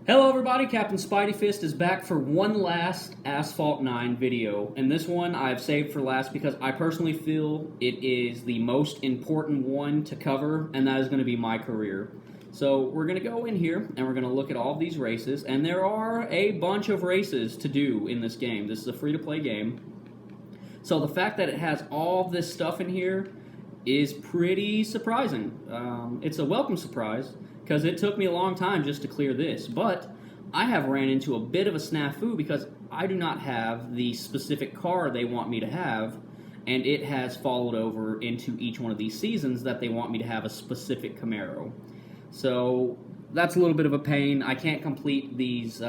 Hello everybody, Captain Spidey Fist is back for one last Asphalt 9 video, and this one I've saved for last because I personally feel it is the most important one to cover, and that is going to be my career. So we're going to go in here, and we're going to look at all of these races, and there are a bunch of races to do in this game. This is a free-to-play game. So the fact that it has all this stuff in here is pretty surprising. It's a welcome surprise, because it took me a long time just to clear this, but I have ran into a bit of a snafu because I do not have the specific car they want me to have, and it has followed over into each one of these seasons that they want me to have a specific Camaro. So that's a little bit of a pain. I can't complete these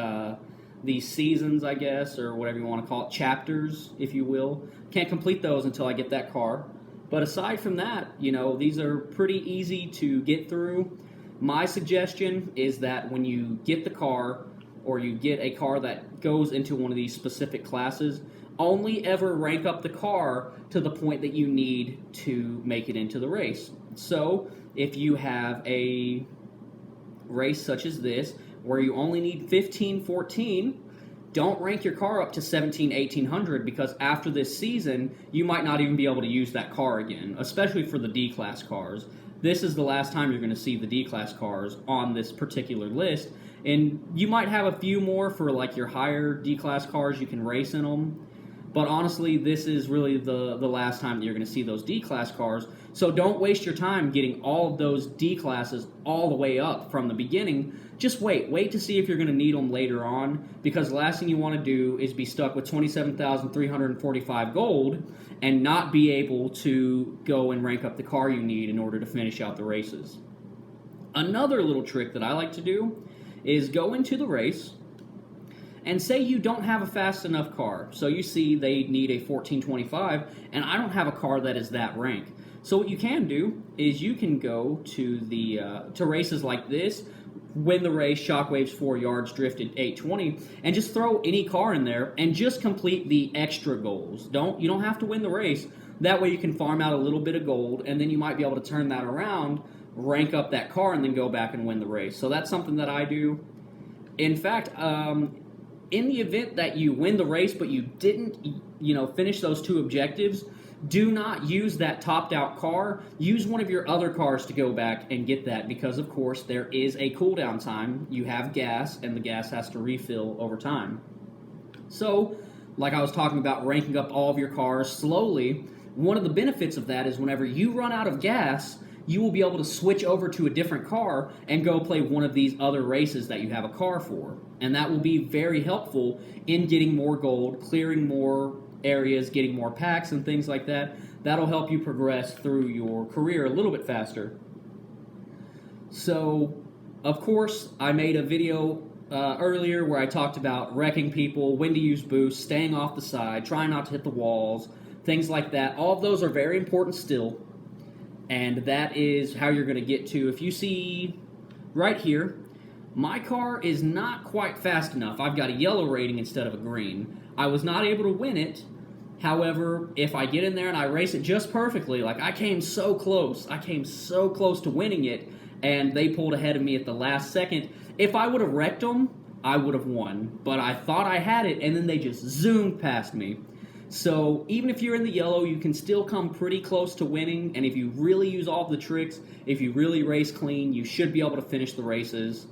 seasons, I guess, or whatever you want to call it, chapters, if you will. Can't complete those until I get that car. But aside from that, these are pretty easy to get through. My suggestion is that when you get the car, or you get a car that goes into one of these specific classes, only ever rank up the car to the point that you need to make it into the race. So, if you have a race such as this, where you only need 15, 14, don't rank your car up to 17, 1800, because after this season, you might not even be able to use that car again, especially for the D-Class cars. This is the last time you're going to see the D-Class cars on this particular list, and you might have a few more for like your higher D-Class cars you can race in them, but honestly, this is really the last time that you're going to see those D-Class cars, so don't waste your time getting all of those D-Classes all the way up from the beginning. Just wait to see if you're going to need them later on, because the last thing you want to do is be stuck with 27,345 gold and not be able to go and rank up the car you need in order to finish out the races. Another little trick that I like to do is go into the race and say you don't have a fast enough car. So you see they need a 1425, and I don't have a car that is that rank. So what you can do is you can go to to races like this, win the race, Shockwaves 4 yards, drifted 820, and just throw any car in there and just complete the extra goals. You don't have to win the race. That way you can farm out a little bit of gold, and then you might be able to turn that around, rank up that car, and then go back and win the race. So that's something that I do. In fact, in the event that you win the race but you didn't, finish those two objectives, do not use that topped-out car. Use one of your other cars to go back and get that, because, of course, there is a cooldown time. You have gas, and the gas has to refill over time. So, like I was talking about ranking up all of your cars slowly, one of the benefits of that is whenever you run out of gas, you will be able to switch over to a different car and go play one of these other races that you have a car for. And that will be very helpful in getting more gold, clearing more areas, getting more packs and things like that. That'll help you progress through your career a little bit faster. So, of course, I made a video earlier where I talked about wrecking people, when to use boost, staying off the side, trying not to hit the walls, things like that. All of those are very important still, and that is how you're going to get to, if you see right here, my car is not quite fast enough. I've got a yellow rating instead of a green. I was not able to win it. However, if I get in there and I race it just perfectly, like I came so close to winning it, and they pulled ahead of me at the last second. If I would have wrecked them, I would have won. But I thought I had it, and then they just zoomed past me. So even if you're in the yellow, you can still come pretty close to winning, and if you really use all the tricks, if you really race clean, you should be able to finish the races.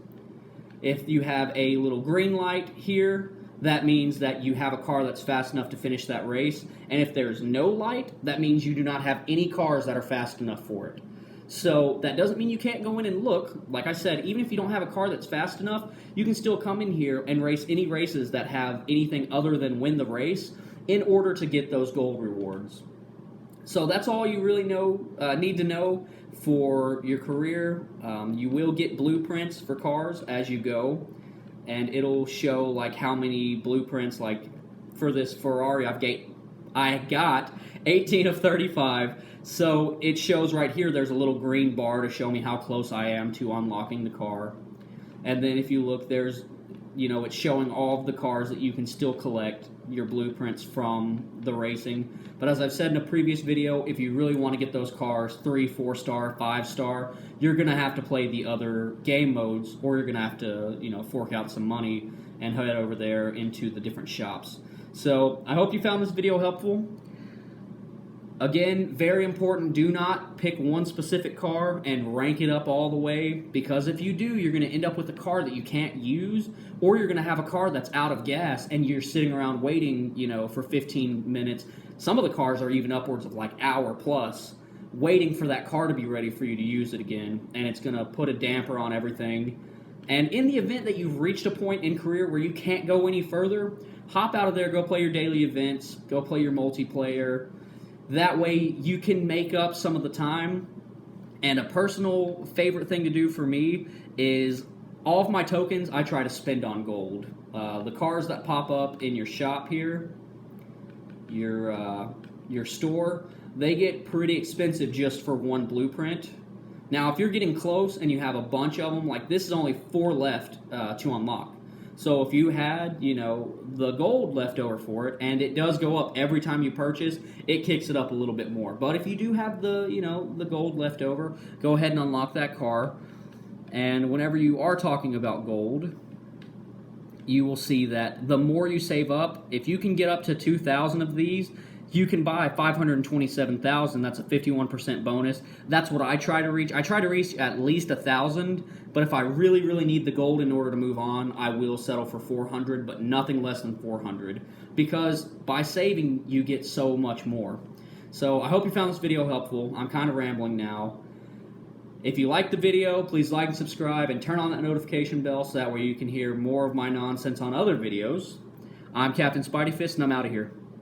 If you have a little green light here, that means that you have a car that's fast enough to finish that race. And if there's no light, that means you do not have any cars that are fast enough for it. So that doesn't mean you can't go in and look. Like I said, even if you don't have a car that's fast enough, you can still come in here and race any races that have anything other than win the race in order to get those gold rewards. So that's all you really need to know for your career. You will get blueprints for cars as you go, and it'll show like how many blueprints. Like for this Ferrari, I got 18 of 35. So it shows right here. There's a little green bar to show me how close I am to unlocking the car, and then if you look, there's it's showing all of the cars that you can still collect your blueprints from the racing. But as I've said in a previous video, if you really want to get those cars 3, 4-star, 5-star, you're going to have to play the other game modes, or you're going to have to, fork out some money and head over there into the different shops. So I hope you found this video helpful. Again, very important, do not pick one specific car and rank it up all the way, because if you do, you're going to end up with a car that you can't use, or you're going to have a car that's out of gas and you're sitting around waiting, for 15 minutes. Some of the cars are even upwards of like hour plus, waiting for that car to be ready for you to use it again, and it's going to put a damper on everything. And in the event that you've reached a point in career where you can't go any further, hop out of there, go play your daily events, go play your multiplayer. That way you can make up some of the time. And a personal favorite thing to do for me is all of my tokens I try to spend on gold. The cars that pop up in your shop here, your store, they get pretty expensive just for one blueprint. Now, if you're getting close and you have a bunch of them, like this is only 4 left to unlock. So if you had, the gold left over for it, and it does go up every time you purchase, it kicks it up a little bit more. But if you do have the, the gold left over, go ahead and unlock that car. And whenever you are talking about gold, you will see that the more you save up, if you can get up to 2,000 of these, you can buy 527,000. That's a 51% bonus. That's what I try to reach. I try to reach at least 1,000, but if I really, really need the gold in order to move on, I will settle for 400, but nothing less than 400, because by saving, you get so much more. So I hope you found this video helpful. I'm kind of rambling now. If you liked the video, please like and subscribe and turn on that notification bell so that way you can hear more of my nonsense on other videos. I'm Captain Spidey Fist, and I'm out of here.